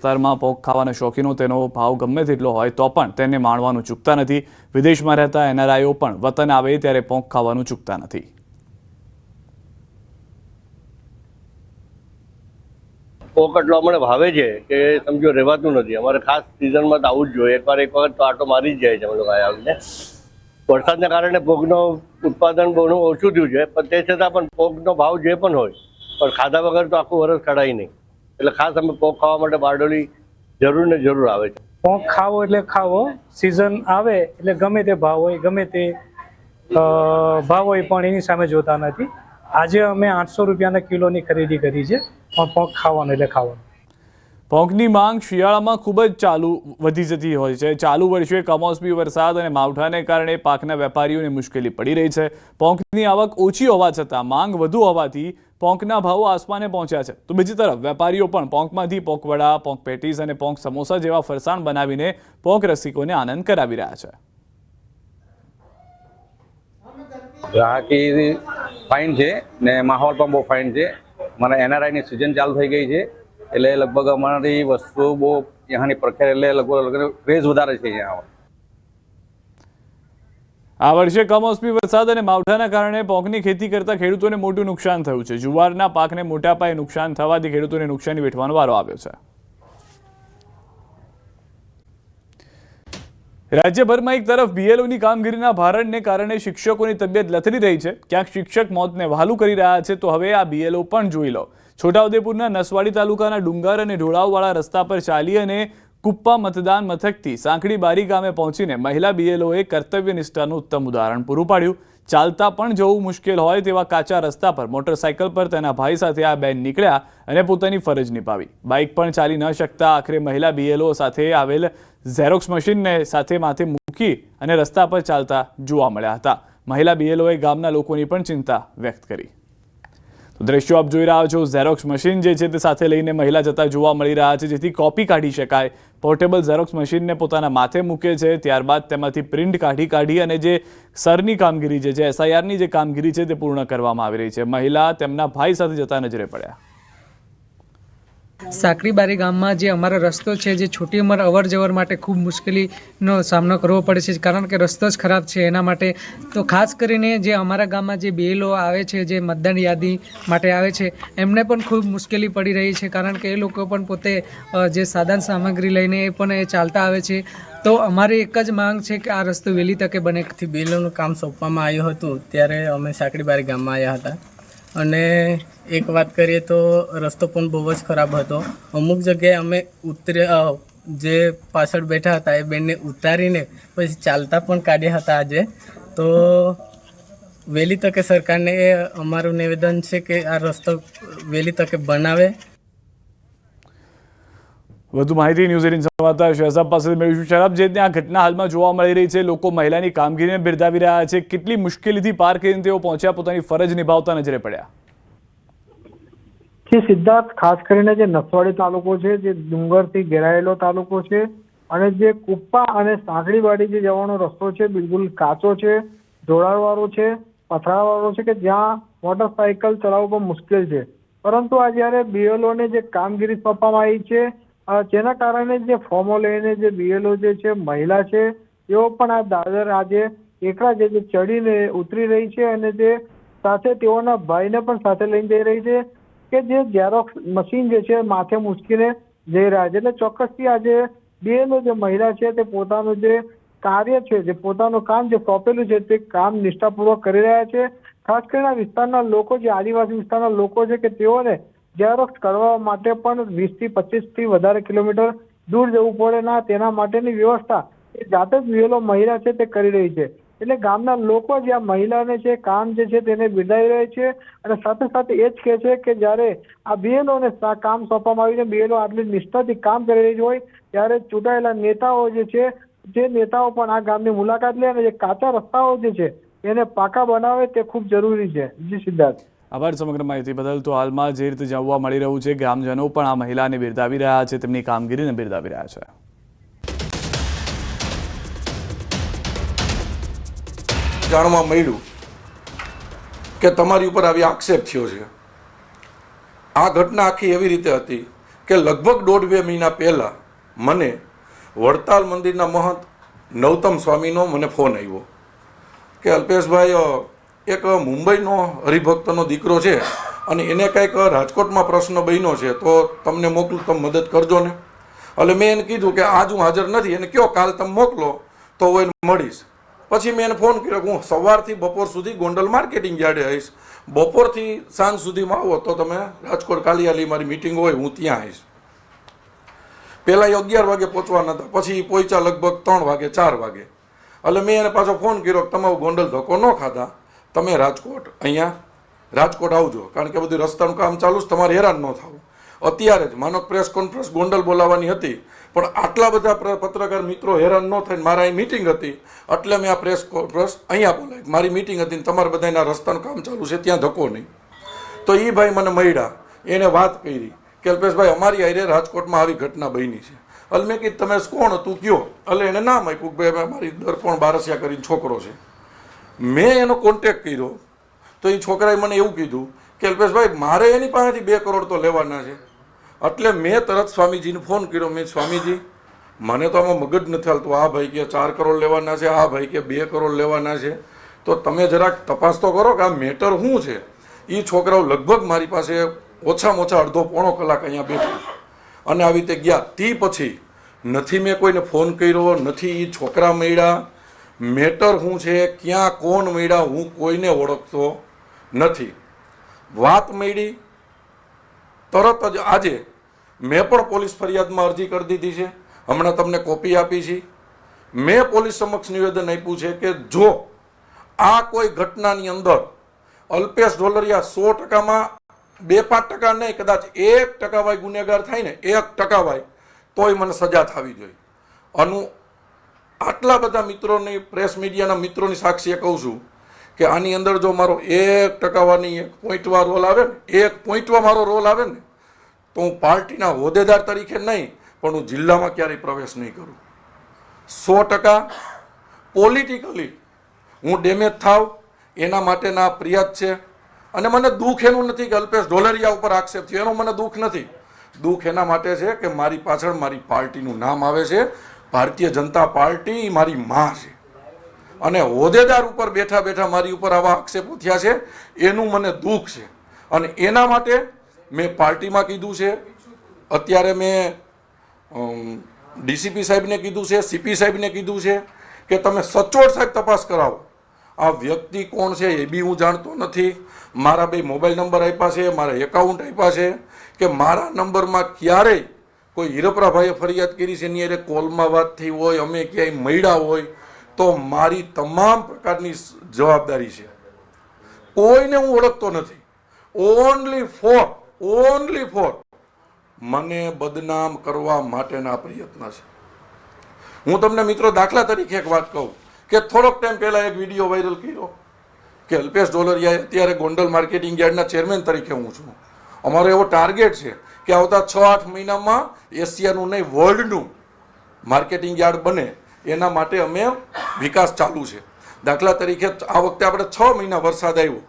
વિસ્તારમાં પોંક ખાવાના શોખીનો તેનો ભાવ ગમે તેટલો હોય તો પણ તેને માણવાનું ચૂકતા નથી। વિદેશમાં રહેતા એનઆરઆઈઓ પણ વતન આવે ત્યારે પોંક ખાવાનું ચૂકતા નથી। પોંક એટલો અમને ભાવે છે કે સમજો રહેવાતું નથી। અમારે ખાસ સિઝનમાં તો આવું જ જોઈએ। એક વખત તો આટો મારી જ જાય છે અમે લોકો આવીને। વરસાદના કારણે પોંકનો ઉત્પાદન ઘણું ઓછું થયું છે, પણ તે છતાં પણ પોંકનો ભાવ જે પણ હોય પણ ખાધા વગર તો આખું વરસ કઢાય નહીં। એટલે ખાસ અમે પોંક ખાવા માટે બારડોલી જરૂર ને જરૂર આવે છે। પોંક ખાવો એટલે ખાવો, સિઝન આવે એટલે ગમે તે ભાવ હોય ગમે તે ભાવ હોય પણ એની સામે જોતા નથી। આજે અમે 800 રૂપિયાના કિલોની ખરીદી કરી છે, પણ પોંક ખાવાનું એટલે ખાવાનું। પોંકની માંગ શિયાળામાં ખૂબ જ વધી જતી હોય છે। ચાલુ વર્ષે કમોસમી વરસાદ અને માવઠાને કારણે પાકના વેપારીઓને મુશ્કેલી પડી રહી છે। પોંકની આવક ઓછી હોવા છતાં માંગ વધુ હોવાથી પોંકના ભાવો આસમાને પહોંચ્યા છે। તો બીજી તરફ વેપારીઓ પણ પોંકમાંથી પોંકવડા, પોંક પેટીસ અને પોંક સમોસા જેવા ફરસાણ બનાવીને પોંક રસિકોને આનંદ કરાવી રહ્યા છે। ગ્રાહકી ફાઇન છે ને માહોલ પણ બહુ ફાઇન છે। મને એનઆરઆઈની સિઝન ચાલુ થઈ ગઈ છે એટલે લગભગ અમારી વસ્તુઓ બહુ ત્યાંની પ્રખ્યાત એટલે લગભગ ક્રેઝ વધારે છે અહીંયા। આ વર્ષે કમોસમી વરસાદ અને માવઠાના કારણે પોંકની ખેતી કરતા ખેડૂતોને મોટું નુકસાન થયું છે। જુવારના પાકને મોટા પાયે નુકસાન થવાથી ખેડૂતોને નુકસાની વેઠવાનો વારો આવ્યો છે। રાજ્યભરમાં એક તરફ બીએલઓની કામગીરીના ભારણને કારણે શિક્ષકોની તબિયત લથડી રહી છે। ક્યાંક શિક્ષક મોતને વહાલું કરી રહ્યા છે તો હવે આ બીએલઓ પણ જોઈ લો। છોટાઉદેપુરના નસવાડી તાલુકાના ડુંગર અને ઢોળાવવાળા રસ્તા પર ચાલી અને કુપ્પા મતદાન મથકથી સાંકડી બારી ગામે પહોંચીને મહિલા બીએલઓએ કર્તવ્ય નિષ્ઠાનું ઉત્તમ ઉદાહરણ પૂરું પાડ્યું। ચાલતા પણ જવું મુશ્કેલ હોય તેવા કાચા રસ્તા પર મોટરસાયકલ પર તેના ભાઈ સાથે આ બેન નીકળ્યા અને પોતાની ફરજ નિભાવી। બાઇક પણ ચાલી ન શકતા આખરે મહિલા બીએલઓ સાથે આવેલ ઝેરોક્સ મશીનને સાથે માથે મૂકી અને રસ્તા પર ચાલતા જોવા મળ્યા હતા। મહિલા બીએલઓએ ગામના લોકોની પણ ચિંતા વ્યક્ત કરી। તો દ્રશ્યો આપ જોઈ રહ્યા છો, ઝેરોક્સ મશીન જે છે તે સાથે લઈને મહિલા જતા જોવા મળી રહ્યા છે જેથી કોપી કાઢી શકાય। પોર્ટેબલ ઝેરોક્સ મશીનને પોતાના માથે મૂકે છે, ત્યારબાદ તેમાંથી પ્રિન્ટ કાઢી અને જે સરની કામગીરી જે એસઆઈઆરની જે કામગીરી છે તે પૂર્ણ કરવામાં આવી રહી છે। મહિલા તેમના ભાઈ સાથે જતા નજરે પડ્યા। સાંકડીબારી ગામમાં જે અમારો રસ્તો છે જે છોટી ઉંમર અવર જવર માટે ખૂબ મુશ્કેલીનો સામનો કરવો પડે છે, કારણ કે રસ્તો જ ખરાબ છે। એના માટે તો ખાસ કરીને જે અમારા ગામમાં જે બીએલઓ આવે છે, જે મતદાન યાદી માટે આવે છે, એમને પણ ખૂબ મુશ્કેલી પડી રહી છે, કારણ કે એ લોકો પણ પોતે જે સાધન સામગ્રી લઈને એ પણ એ ચાલતા આવે છે। તો અમારી એક જ માંગ છે કે આ રસ્તો વહેલી તકે બને। બીએલઓનું કામ સોંપવામાં આવ્યું હતું ત્યારે અમે સાંકડીબારી ગામમાં આવ્યા હતા અને એક વાત કરીએ તો રસ્તો પણ બહુ જ ખરાબ હતો। અમુક જગ્યાએ અમે જે પાછળ બેઠા હતા એ બેનને ઉતારીને પછી ચાલતા પણ કાઢ્યા હતા આજે। તો વહેલી તકે સરકારને અમારું નિવેદન છે કે આ રસ્તો વહેલી તકે બનાવે। વધુ માહિતી ન્યૂઝ 18 સંવાદદાતા શહેજાદ પાસેથી મેળવીશું। શહેજાદ, જે ત્યાં ઘટના હાલમાં જોવા મળી રહી છે, લોકો મહિલાની કામગીરીને બિરદાવી રહ્યા છે, કેટલી મુશ્કેલીથી પાર કરીને તેઓ પહોંચ્યા, પોતાની ફરજ નિભાવતા નજરે પડ્યા? જે સિદ્ધાર્થ, ખાસ કરીને જે નસવાડી તાલુકો છે, જે ડુંગરથી ઘેરાયેલો તાલુકો છે અને જે કુપ્પા અને સાંકડીબારી જે જવાનો રસ્તો છે બિલકુલ કાચો છે, ઢોળાવવાળો છે, પથરાવાળો છે કે જ્યાં મોટરસાયકલ ચલાવવું પણ મુશ્કેલ છે। પરંતુ આ જ્યારે બીએલઓને જે કામગીરી સોંપવામાં આવી છે જેના કારણે જે ફોર્મો લઈને જે બીએલઓ જે છે મહિલા છે તેઓ પણ આ દાદર આજે એકલા જે ચડીને ઉતરી રહી છે અને તે સાથે તેઓના ભાઈને પણ સાથે લઈને જઈ રહી છે કે જે ઝેરોક્સ મશીન જે છે માથે મૂકીને જઈ રહ્યા છે। એટલે ચોક્કસથી આજે બીએલઓ જે મહિલા છે તે પોતાનું જે કાર્ય છે, જે પોતાનું કામ જે સોંપેલું છે તે કામ નિષ્ઠાપૂર્વક કરી રહ્યા છે। ખાસ કરીને આ વિસ્તારના લોકો, જે આદિવાસી વિસ્તારના લોકો છે કે તેઓને ઝેરોક્સ કરવા માટે પણ 20 થી 25 થી વધારે કિલોમીટર દૂર જવું પડે ના, તેના માટેની વ્યવસ્થા એ જાતે જ બીએલઓ મહિલા છે તે કરી રહી છે। એટલે ગામના લોકો જે આ મહિલાને છે કામ જે છે તેને બિરદાવી રહે છે અને સાથે સાથે એ જ કહે છે કે જ્યારે આ બીએલઓને કામ સોંપવામાં આવ્યું છે, બીએલઓ આટલી નિષ્ઠાથી કામ કરી રહી હોય ત્યારે ચૂંટાયેલા નેતાઓ જે છે જે નેતાઓ પણ આ ગામની મુલાકાત લે અને જે કાચા રસ્તાઓ જે છે એને પાકા બનાવે તે ખૂબ જરૂરી છે। જી સિદ્ધાર્થ, આભાર સમગ્ર માહિતી બદલ। તો હાલમાં જે રીતે જોવા મળી રહ્યું છે, ગ્રામજનો પણ આ મહિલાને બિરદાવી રહ્યા છે, તેમની કામગીરીને બિરદાવી રહ્યા છે। જાણવા મળ્યું કે તમારી ઉપર આવી આક્ષેપ થયો છે। આ ઘટના આખી એવી રીતે હતી કે લગભગ 1.5-2 મહિના પહેલાં મને વડતાલ મંદિરના મહંત નવતમ સ્વામીનો મને ફોન આવ્યો કે અલ્પેશભાઈ એક મુંબઈનો હરિભક્તનો દીકરો છે અને એને કંઈક રાજકોટમાં પ્રશ્ન બન્યો છે તો તમને મોકલું, તમે મદદ કરજો ને. એટલે મેં એને કીધું કે આજ હું હાજર નથી, એને કયો કાલ તમે મોકલો તો હું એને મળીશ. પછી મેં એને ફોન કર્યો કે હું સવારથી બપોર સુધી ગોંડલ માર્કેટિંગ યાર્ડે આવીશ, બપોરથી સાંજ સુધીમાં આવો તો તમે રાજકોટ કાલિયાલી મારી મિટિંગ હોય હું ત્યાં આવીશ. પહેલાં 11 વાગે પહોંચવાના હતા, પછી પહોંચ્યા લગભગ 3 વાગે 4 વાગે. એટલે મેં એને પાછો ફોન કર્યો કે તમે ગોંડલ ધક્કો ન ખાતા, તમે અહીંયા રાજકોટ આવજો, કારણ કે બધું રસ્તાનું કામ ચાલુ છે, તમારે હેરાન ન થવું. અત્યારે જ માનો પ્રેસ કોન્ફરન્સ ગોંડલ બોલાવવાની હતી, પણ આટલા બધા પત્રકાર મિત્રો હેરાન ન થઈને મારા અહીં મિટિંગ હતી એટલે મેં આ પ્રેસ કોન્ફરન્સ અહીંયા બોલાવી. મારી મિટિંગ હતી ને તમારે બધાના રસ્તાનું કામ ચાલુ છે, ત્યાં ધક્કો નહીં. તો એ ભાઈ મને મળ્યા, એને વાત કરી કે અલ્પેશભાઈ અમારી આરે રાજકોટમાં આવી ઘટના બની છે. એટલે મેં કીધું તમે કોણ હતું કયો? એટલે એને નામ આપ્યું કે ભાઈ મારી દર્પણ બારસિયા કરીને છોકરો છે. મેં એનો કોન્ટેક્ટ કર્યો તો એ છોકરાએ મને એવું કીધું કે અલ્પેશભાઈ મારે એની પાસેથી 2 કરોડ તો લેવાના છે. એટલે મેં તરત સ્વામીજીને ફોન કર્યો. મેં સ્વામીજી મને તો આમાં મગજ નથી હાલતું, આ ભાઈ કે 4 કરોડ લેવાના છે, આ ભાઈ કે 2 કરોડ લેવાના છે, તો તમે જરાક તપાસ તો કરો કે આ મેટર શું છે. એ છોકરાઓ લગભગ મારી પાસે ઓછામાં ઓછા અડધો-પોણો કલાક અહીંયા બેઠા અને આવી રીતે ગયા. તે પછી નથી મેં કોઈને ફોન કર્યો, નથી એ છોકરા મળ્યા, મેટર શું છે, ક્યાં કોણ મળ્યા, હું કોઈને ઓળખતો નથી. વાત મળી તરત જ આજે મેં પણ પોલીસ ફરિયાદમાં અરજી કરી દીધી છે, હમણાં તમને કોપી આપી છે. મેં પોલીસ સમક્ષ નિવેદન આપ્યું છે કે જો આ કોઈ ઘટનાની અંદર અલ્પેશ ઢોલરિયા 100%માં 2-5% નહીં, કદાચ 1% વાય ગુનેગાર થાય ને, 1% વાય તોય મને સજા થવી જોઈએ. આટલા બધા મિત્રોની, પ્રેસ મીડિયાના મિત્રોની સાક્ષીએ કહું છું કે આની અંદર જો મારો 1% વાની 1 પોઈન્ટવા રોલ આવે ને, 1 પોઈન્ટવા મારો રોલ આવે ને, તો હું પાર્ટીના હોદ્દેદાર તરીકે નહીં પણ હું જિલ્લામાં ક્યારેય પ્રવેશ નહીં કરું. 100% પોલિટિકલી હું ડેમેજ થાવ એના માટેના ફરિયાદ છે. અને મને દુઃખ એનું નથી કે અલ્પેશ ઢોલરિયા ઉપર આક્ષેપ થયો, એનું મને દુઃખ નથી. દુઃખ એના માટે છે કે મારી પાછળ મારી પાર્ટીનું નામ આવે છે, ભારતીય જનતા પાર્ટી મારી માં છે, અને હોદ્દેદાર ઉપર બેઠા બેઠા મારી ઉપર આવા આક્ષેપો થયા છે, એનું મને દુઃખ છે. અને એના માટે મેં પાર્ટીમાં કીધું છે, અત્યારે મેં ડીસીપી સાહેબને કીધું છે, સીપી સાહેબને કીધું છે કે તમે સચોટ સાહેબ તપાસ કરાવો. આ વ્યક્તિ કોણ છે એ બી હું જાણતો નથી. મારા 2 મોબાઈલ નંબર આપ્યા છે, મારા એકાઉન્ટ આપ્યા છે, કે મારા નંબરમાં ક્યારેય કોઈ હિરપરાભાઈએ ફરિયાદ કરી છે એની અરે કોલમાં વાત થઈ હોય, અમે ક્યાંય મળ્યા હોય તો મારી તમામ પ્રકારની જવાબદારી છે. કોઈને હું ઓળખતો નથી. ઓનલી ફોર મને બદનામ કરવા માટેના પ્રયત્ન છે. હું તમને મિત્રો દાખલા તરીકે એક વાત કહું કે થોડોક ટાઈમ પહેલા એક વિડીયો વાયરલ કર્યો કે અલ્પેશ ઢોલરિયા અત્યારે ગોંડલ માર્કેટિંગ યાર્ડના ચેરમેન તરીકે હું છું. અમારો એવો ટાર્ગેટ છે કે આવતા 6-8 મહિનામાં એશિયાનું નહીં વર્લ્ડનું માર્કેટિંગ યાર્ડ બને, એના માટે અમે વિકાસ ચાલુ છે. દાખલા તરીકે આ વખતે આપણે 6 મહિના વરસાદ આવ્યો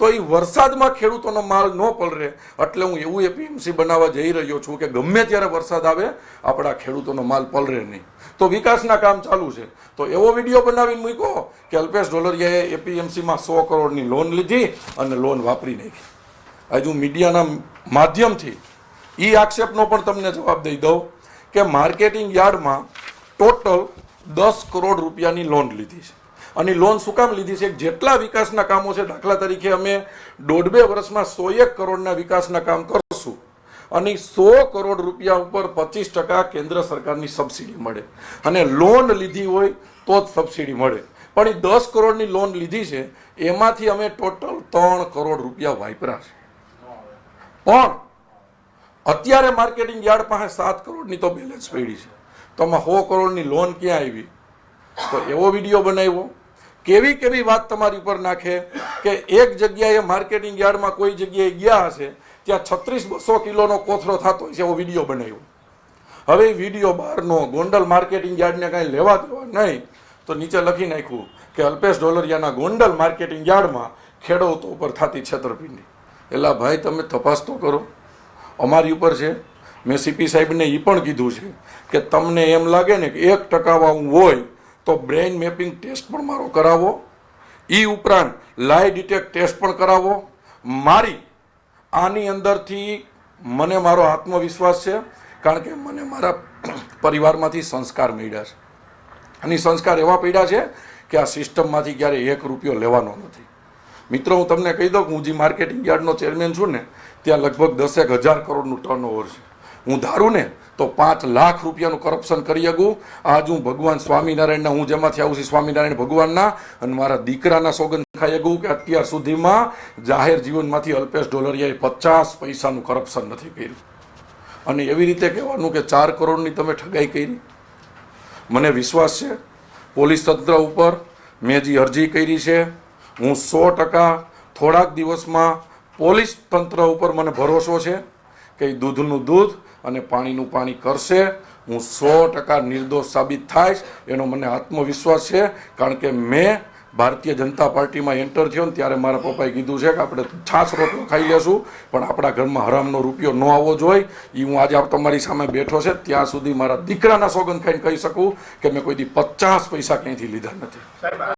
તો એ વરસાદમાં ખેડૂતોનો માલ ન પલરે, એટલે હું એવું એપીએમસી બનાવવા જઈ રહ્યો છું કે ગમે ત્યારે વરસાદ આવે આપણા ખેડૂતોનો માલ પલરે નહીં. તો વિકાસના કામ ચાલુ છે. તો એવો વિડીયો બનાવીને મૂક્યો કે અલ્પેશ ઢોલરિયાએ એપીએમસીમાં 100 કરોડની લોન લીધી અને લોન વાપરી નાખી. આજે હું મીડિયાના માધ્યમથી એ આક્ષેપનો પણ તમને જવાબ દઈ દઉં કે માર્કેટિંગ યાર્ડમાં ટોટલ 10 કરોડ રૂપિયાની લોન લીધી છે. અને લોન શું કામ લીધી છે? જેટલા વિકાસના કામો છે, દાખલા તરીકે અમે 1.5-2 વર્ષમાં 101 કરોડના વિકાસના કામ કરશું અને 100 કરોડ રૂપિયા ઉપર 25% કેન્દ્ર સરકારની સબસિડી મળે, અને લોન લીધી હોય તો જ સબસિડી મળે. પણ એ 10 કરોડની લોન લીધી છે, એમાંથી અમે ટોટલ 3 કરોડ રૂપિયા વાપર્યા છે. પણ અત્યારે માર્કેટિંગ યાર્ડ પાસે 7 કરોડની તો બેલેન્સ પડી છે. તો આમાં 100 કરોડની લોન ક્યાં આવી? તો એવો વિડીયો બનાવ્યો. કેવી વાત તમારી ઉપર નાખે કે એક જગ્યાએ માર્કેટિંગ યાર્ડમાં કોઈ જગ્યાએ ગયા હશે, ત્યાં 3600 કિલોનો કોથળો થતો હોય છે, એવો વિડીયો બનાવ્યો. હવે વિડીયો બહારનો, ગોંડલ માર્કેટિંગ યાર્ડને કાંઈ લેવા દેવા નહીં, તો નીચે લખી નાખ્યું કે અલ્પેશ ઢોલરિયાના ગોંડલ માર્કેટિંગ યાર્ડમાં ખેડૂતો ઉપર થતી છેતરપિંડી. એટલે ભાઈ તમે તપાસ તો કરો, અમારી ઉપર છે. મેં સીપી સાહેબને એ પણ કીધું છે કે તમને એમ લાગે ને કે 1% હોય તો બ્રેઇન મેપિંગ ટેસ્ટ પણ મારો કરાવો, એ ઉપરાંત લાઈ ડિટેક્ટ ટેસ્ટ પણ કરાવો. મારી આની અંદરથી મને મારો આત્મવિશ્વાસ છે, કારણ કે મને મારા પરિવારમાંથી સંસ્કાર મળ્યા છે, અને સંસ્કાર એવા પડ્યા છે કે આ સિસ્ટમમાંથી ક્યારે 1 રૂપિયો લેવાનો નથી. મિત્રો, હું તમને કહી દઉં કે હું જે માર્કેટિંગ યાર્ડનો ચેરમેન છું ને, ત્યાં લગભગ 10,000 કરોડનું ટર્નઓવર છે. હું ધારું ને તો 5 લાખ રૂપિયાનું કરપ્શન કરી શકું. આજ હું ભગવાન સ્વામિનારાયણના, હું જેમાંથી આવું છું સ્વામિનારાયણ ભગવાનના, અને મારા દીકરાના સોગંદ ખાઈ શકું કે અત્યાર સુધીમાં જાહેર જીવનમાંથી અલ્પેશ ઢોલરિયાએ 50 પૈસાનું કરપ્શન નથી કર્યું. અને એવી રીતે કહેવાનું કે 4 કરોડની તમે ઠગાઈ કરી. મને વિશ્વાસ છે પોલીસ તંત્ર ઉપર. મેં જે અરજી કરી છે, હું 100% થોડાક દિવસમાં પોલીસ તંત્ર ઉપર મને ભરોસો છે કે દૂધનું દૂધ અને પાણીનું પાણી કરશે. હું 100% નિર્દોષ સાબિત થાઈશ એનો મને આત્મવિશ્વાસ છે, કારણ કે મેં ભારતીય જનતા પાર્ટીમાં એન્ટર થયો ને ત્યારે મારા પપ્પાએ કીધું છે કે આપણે છાશ રોટલો ખાઈ લેશું, પણ આપણા ઘરમાં હરામનો રૂપિયો ન આવવો જોઈએ. એ હું આજે તમારી સામે બેઠો છે ત્યાં સુધી મારા દીકરાના સોગંદ ખાઈને કહી શકું કે મેં કોઈ દી 50 પૈસા ક્યાંયથી લીધા નથી.